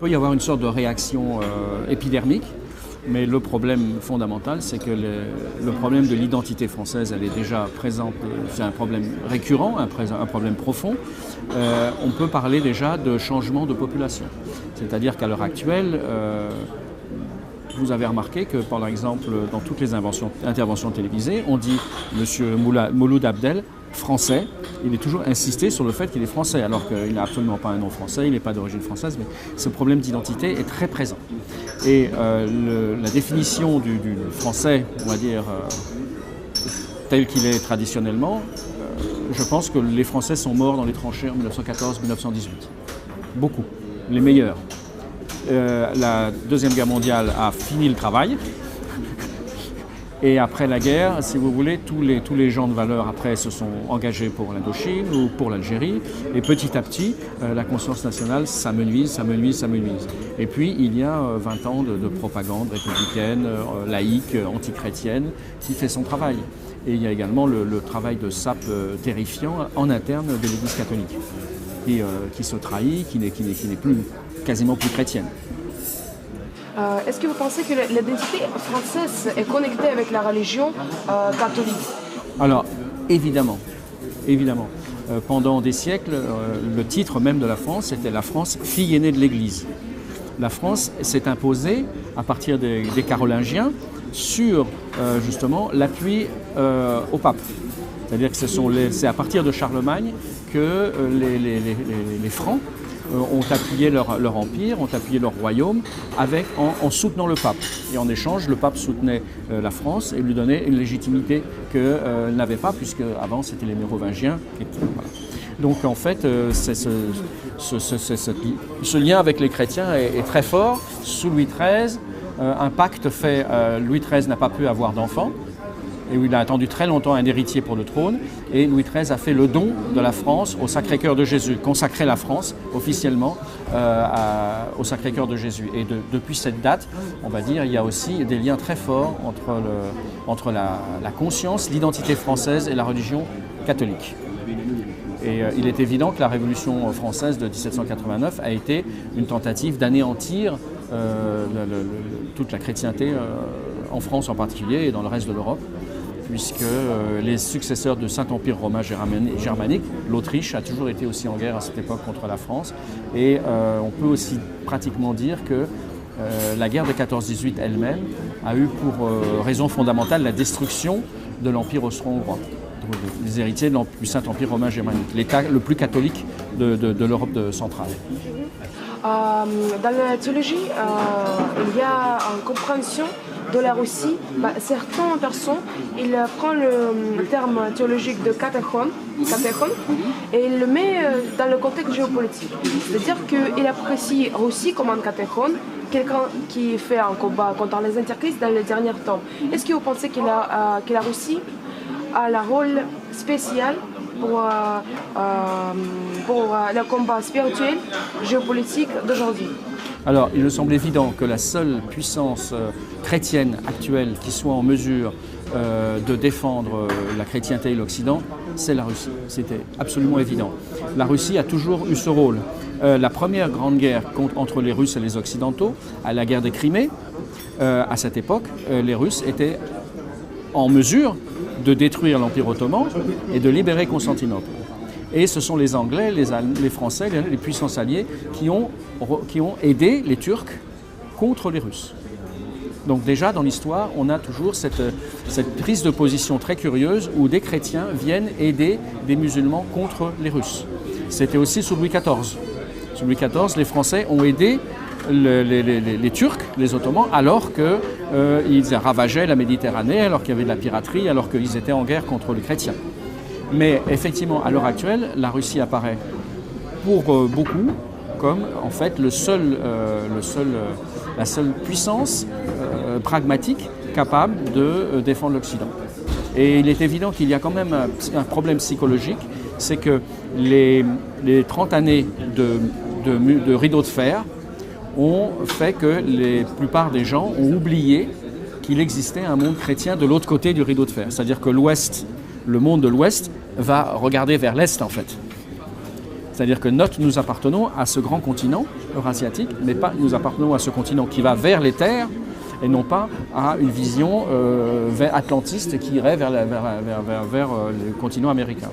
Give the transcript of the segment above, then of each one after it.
Il peut y avoir une sorte de réaction épidermique, mais le problème fondamental, c'est que le problème de l'identité française, elle est déjà présente, c'est un problème récurrent, un problème profond. On peut parler déjà de changement de population. C'est-à-dire qu'à l'heure actuelle, vous avez remarqué que, par exemple, dans toutes les interventions télévisées, on dit M. Mouloud Abdel, français. Il est toujours insisté sur le fait qu'il est français, alors qu'il n'a absolument pas un nom français, il n'est pas d'origine française, mais ce problème d'identité est très présent. Et la définition du français, on va dire, tel qu'il est traditionnellement, je pense que les Français sont morts dans les tranchées en 1914-1918. Beaucoup, les meilleurs. La Deuxième Guerre mondiale a fini le travail. Et après la guerre, si vous voulez, tous les gens de valeur après se sont engagés pour l'Indochine ou pour l'Algérie. Et petit à petit, la conscience nationale s'amenuise. Et puis, il y a 20 ans de propagande républicaine, laïque, antichrétienne, qui fait son travail. Et il y a également le travail de sape terrifiant en interne de l'Église catholique, qui se trahit, qui n'est quasiment plus chrétienne. Est-ce que vous pensez que l'identité française est connectée avec la religion catholique? Alors, évidemment. Pendant des siècles, le titre même de la France était la France, fille aînée de l'Église. La France s'est imposée, à partir des Carolingiens, sur justement l'appui au pape. C'est-à-dire que c'est à partir de Charlemagne que les Francs ont appuyé leur empire, ont appuyé leur royaume en soutenant le pape. Et en échange, le pape soutenait la France et lui donnait une légitimité qu'elle n'avait pas, puisque avant c'était les Mérovingiens. Voilà. Donc en fait, ce lien avec les chrétiens est très fort. Sous Louis XIII, un pacte fait, Louis XIII n'a pas pu avoir d'enfants. Et où il a attendu très longtemps un héritier pour le trône. Et Louis XIII a fait le don de la France au Sacré-Cœur de Jésus, consacré la France officiellement au Sacré-Cœur de Jésus. Et depuis cette date, on va dire, il y a aussi des liens très forts entre la conscience, l'identité française et la religion catholique. Et il est évident que la Révolution française de 1789 a été une tentative d'anéantir toute la chrétienté en France en particulier et dans le reste de l'Europe, puisque les successeurs de Saint-Empire romain germanique, l'Autriche a toujours été aussi en guerre à cette époque contre la France. Et on peut aussi pratiquement dire que la guerre de 14-18 elle-même a eu pour raison fondamentale la destruction de l'Empire austro-hongrois, les héritiers du Saint-Empire romain germanique, l'État le plus catholique de l'Europe centrale. Dans la théologie, il y a une compréhension de la Russie. Certaines personnes ils prennent le terme théologique de catéchone et ils le mettent dans le contexte géopolitique. C'est-à-dire qu'il apprécie Russie comme un catéchone, quelqu'un qui fait un combat contre les antichrists dans les derniers temps. Est-ce que vous pensez que la Russie a un rôle spécial pour le combat spirituel, géopolitique d'aujourd'hui? Alors, il me semble évident que la seule puissance chrétienne actuelle qui soit en mesure de défendre la chrétienté et l'Occident, c'est la Russie. C'était absolument évident. La Russie a toujours eu ce rôle. La première grande guerre entre les Russes et les Occidentaux, à la guerre des Crimée, à cette époque, les Russes étaient en mesure de détruire l'Empire ottoman et de libérer Constantinople. Et ce sont les Anglais, les Français, les puissances alliées qui ont aidé les Turcs contre les Russes. Donc déjà dans l'histoire, on a toujours cette prise de position très curieuse où des chrétiens viennent aider des musulmans contre les Russes. C'était aussi sous Louis XIV. Sous Louis XIV, les Français ont aidé les Turcs, les Ottomans, alors qu'ils ravageaient la Méditerranée, alors qu'il y avait de la piraterie, alors qu'ils étaient en guerre contre les chrétiens. Mais effectivement, à l'heure actuelle, la Russie apparaît pour beaucoup comme en fait la seule puissance pragmatique capable de défendre l'Occident. Et il est évident qu'il y a quand même un problème psychologique, c'est que les 30 années de rideau de fer ont fait que la plupart des gens ont oublié qu'il existait un monde chrétien de l'autre côté du rideau de fer. C'est-à-dire que l'Ouest, le monde de l'Ouest, va regarder vers l'Est en fait. C'est-à-dire que nous appartenons à ce grand continent eurasiatique, mais pas nous appartenons à ce continent qui va vers les terres et non pas à une vision atlantiste qui irait vers le continent américain.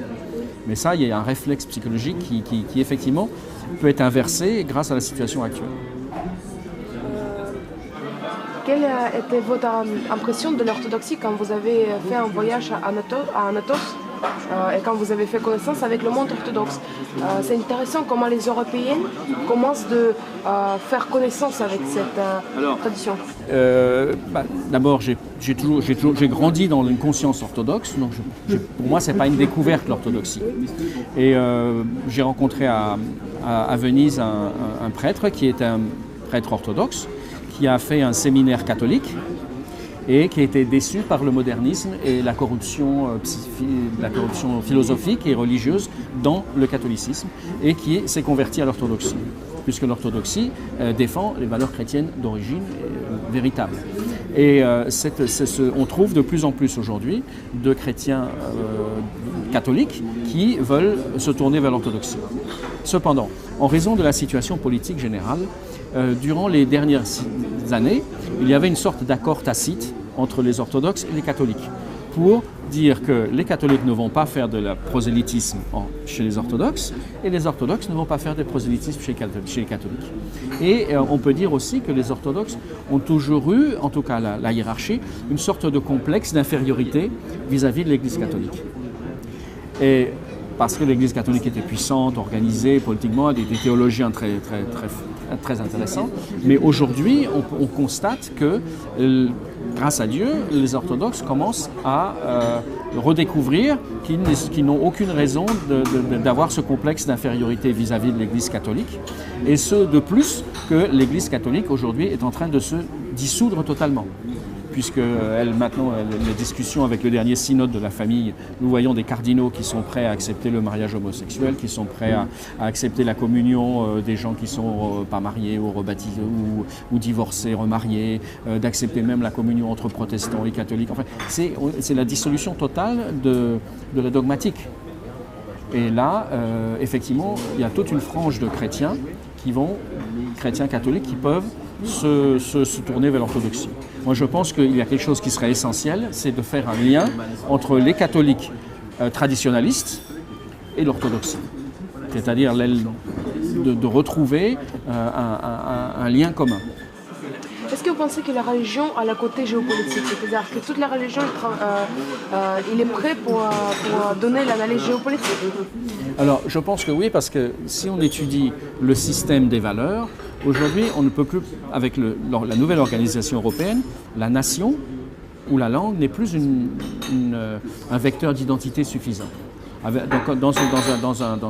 Mais ça, il y a un réflexe psychologique qui effectivement peut être inversé grâce à la situation actuelle. Quelle était votre impression de l'orthodoxie quand vous avez fait un voyage à Anatos et quand vous avez fait connaissance avec le monde orthodoxe? C'est intéressant comment les Européens commencent à faire connaissance avec cette tradition. D'abord, j'ai grandi dans une conscience orthodoxe, donc pour moi, ce n'est pas une découverte l'orthodoxie. Et j'ai rencontré à Venise un prêtre qui est un prêtre orthodoxe, qui a fait un séminaire catholique et qui a été déçu par le modernisme et la corruption philosophique et religieuse dans le catholicisme et qui s'est converti à l'orthodoxie, puisque l'orthodoxie défend les valeurs chrétiennes d'origine véritable. Et on trouve de plus en plus aujourd'hui de chrétiens catholiques qui veulent se tourner vers l'orthodoxie. Cependant, en raison de la situation politique générale, durant les dernières années, il y avait une sorte d'accord tacite entre les orthodoxes et les catholiques pour dire que les catholiques ne vont pas faire de la prosélytisme chez les orthodoxes et les orthodoxes ne vont pas faire de prosélytisme chez les catholiques. Et on peut dire aussi que les orthodoxes ont toujours eu, en tout cas la hiérarchie, une sorte de complexe d'infériorité vis-à-vis de l'Église catholique. Et parce que l'Église catholique était puissante, organisée politiquement, des théologiens très intéressants. Mais aujourd'hui, on constate que, grâce à Dieu, les orthodoxes commencent à redécouvrir qu'ils n'ont aucune raison d'avoir ce complexe d'infériorité vis-à-vis de l'Église catholique. Et ce, de plus que l'Église catholique, aujourd'hui, est en train de se dissoudre totalement. Puisque maintenant, les discussions avec le dernier synode de la famille, nous voyons des cardinaux qui sont prêts à accepter le mariage homosexuel, qui sont prêts à accepter la communion des gens qui ne sont pas mariés ou rebaptisés ou divorcés, remariés, d'accepter même la communion entre protestants et catholiques. Enfin, c'est la dissolution totale de la dogmatique. Et là, effectivement, il y a toute une frange de chrétiens catholiques qui peuvent se tourner vers l'orthodoxie. Moi, je pense qu'il y a quelque chose qui serait essentiel, c'est de faire un lien entre les catholiques traditionnalistes et l'orthodoxie. C'est-à-dire de retrouver un lien commun. Est-ce que vous pensez que la religion a le côté géopolitique? C'est-à-dire que toute la religion, il est prêt pour donner l'analyse géopolitique? Alors, je pense que oui, parce que si on étudie le système des valeurs, aujourd'hui, on ne peut plus, avec la nouvelle organisation européenne, la nation ou la langue n'est plus un vecteur d'identité suffisant. Dans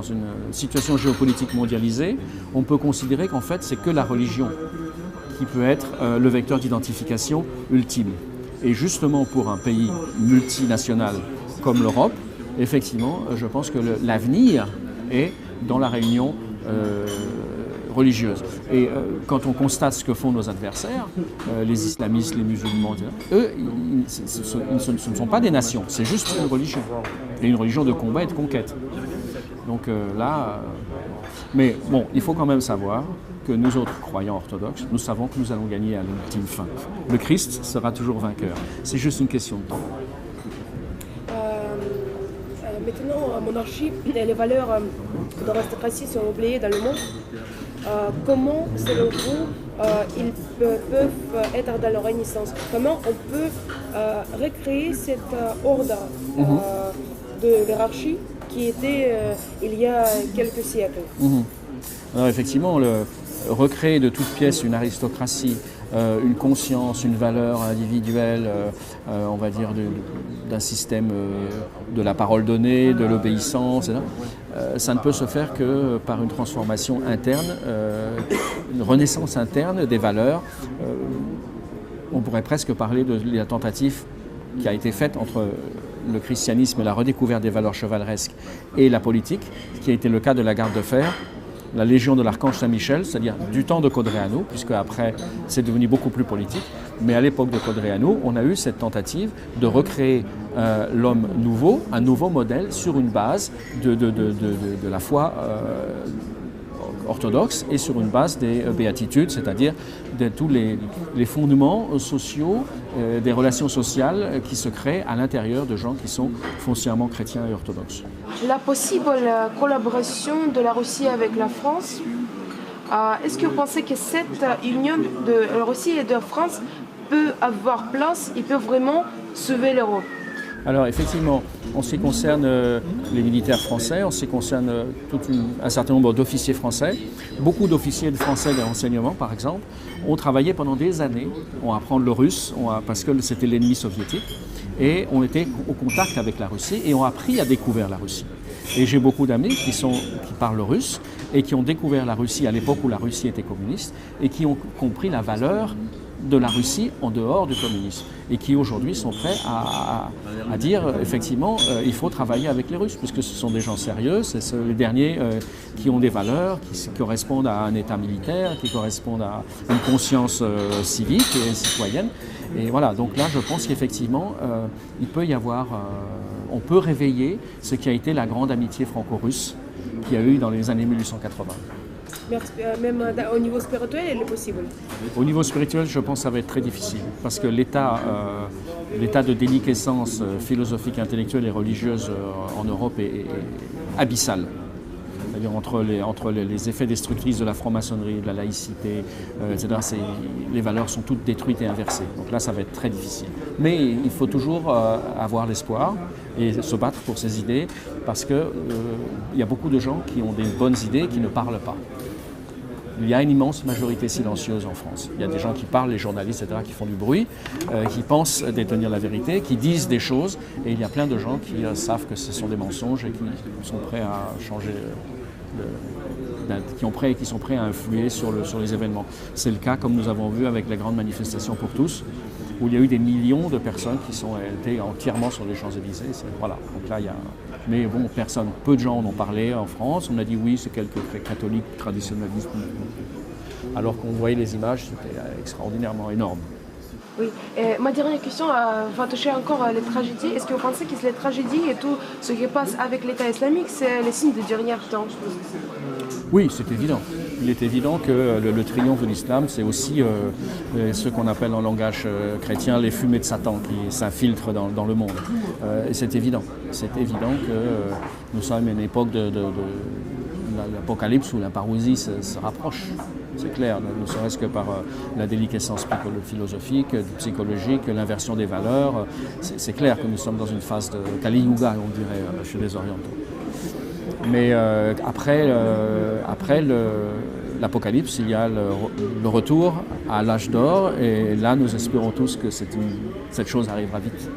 une situation géopolitique mondialisée, on peut considérer qu'en fait, c'est que la religion qui peut être le vecteur d'identification ultime. Et justement pour un pays multinational comme l'Europe, effectivement, je pense que l'avenir est dans la réunion religieuse. Et quand on constate ce que font nos adversaires, les islamistes, les musulmans, eux, ce ne sont pas des nations, c'est juste une religion. Et une religion de combat et de conquête. Donc mais bon, il faut quand même savoir que nous autres croyants orthodoxes, nous savons que nous allons gagner à l'ultime fin. Le Christ sera toujours vainqueur. C'est juste une question de temps. Maintenant, monarchie et les valeurs de l'aristocratie sont oubliées dans le monde. Comment, selon vous, ils peuvent être dans la Renaissance? Comment on peut recréer cet ordre de hiérarchie qui était il y a quelques siècles? Alors effectivement, recréer de toutes pièces une aristocratie, une conscience, une valeur individuelle, on va dire d'un système de la parole donnée, de l'obéissance, ça ne peut se faire que par une transformation interne, une renaissance interne des valeurs. On pourrait presque parler de la tentative qui a été faite entre le christianisme et la redécouverte des valeurs chevaleresques et la politique, qui a été le cas de la garde de fer la Légion de l'Archange Saint-Michel, c'est-à-dire du temps de Codreanu, puisque après c'est devenu beaucoup plus politique. Mais à l'époque de Codreanu, on a eu cette tentative de recréer l'homme nouveau, un nouveau modèle sur une base de la foi orthodoxe et sur une base des béatitudes, c'est-à-dire de tous les fondements sociaux, des relations sociales qui se créent à l'intérieur de gens qui sont foncièrement chrétiens et orthodoxes. La possible collaboration de la Russie avec la France, est-ce que vous pensez que cette union de la Russie et de la France peut avoir place et peut vraiment sauver l'Europe? Alors effectivement, en ce qui concerne les militaires français, en ce qui concerne un certain nombre d'officiers français, beaucoup d'officiers français de renseignement par exemple, ont travaillé pendant des années, ont à apprendre le russe, parce que c'était l'ennemi soviétique, et ont été au contact avec la Russie et ont appris à découvrir la Russie. Et j'ai beaucoup d'amis qui parlent russe et qui ont découvert la Russie à l'époque où la Russie était communiste et qui ont compris la valeur de la Russie en dehors du communisme et qui aujourd'hui sont prêts à dire effectivement il faut travailler avec les Russes puisque ce sont des gens sérieux, c'est les derniers qui ont des valeurs, qui correspondent à un état militaire, qui correspondent à une conscience civique et citoyenne. Et voilà, donc là je pense qu'effectivement il peut y avoir, on peut réveiller ce qui a été la grande amitié franco-russe qu'il y a eu dans les années 1880. Même au niveau spirituel, il est possible? Au niveau spirituel, je pense que ça va être très difficile parce que l'état de déliquescence philosophique, intellectuelle et religieuse en Europe est abyssal. C'est-à-dire entre les effets destructrices de la franc-maçonnerie, de la laïcité, etc., les valeurs sont toutes détruites et inversées. Donc là, ça va être très difficile. Mais il faut toujours avoir l'espoir et se battre pour ces idées parce qu'il y a beaucoup de gens qui ont des bonnes idées qui ne parlent pas. Il y a une immense majorité silencieuse en France. Il y a des gens qui parlent, les journalistes, etc., qui font du bruit, qui pensent détenir la vérité, qui disent des choses, et il y a plein de gens qui savent que ce sont des mensonges et qui sont prêts à changer, qui sont prêts à influer sur les événements. C'est le cas, comme nous avons vu avec la grande manifestation pour tous, où il y a eu des millions de personnes qui étaient entièrement sur les Champs-Élysées. Voilà. Donc là, mais bon, peu de gens en ont parlé en France. On a dit oui, c'est quelques catholiques traditionnalistes. Alors qu'on voyait les images, c'était extraordinairement énorme. Oui, et ma dernière question va toucher encore les tragédies. Est-ce que vous pensez que les tragédies et tout ce qui passe avec l'État islamique, c'est les signes de dernier temps? Oui, c'est évident. Il est évident que le triomphe de l'islam, c'est aussi ce qu'on appelle en langage chrétien les fumées de Satan qui s'infiltrent dans le monde. Et c'est évident. C'est évident que nous sommes à une époque de l'apocalypse où la parousie se rapproche. C'est clair, ne serait-ce que par la déliquescence philosophique, psychologique, l'inversion des valeurs. C'est clair que nous sommes dans une phase de Kali Yuga, on dirait, chez les Orientaux. Mais après l'Apocalypse, il y a le retour à l'âge d'or et là nous espérons tous que cette chose arrivera vite.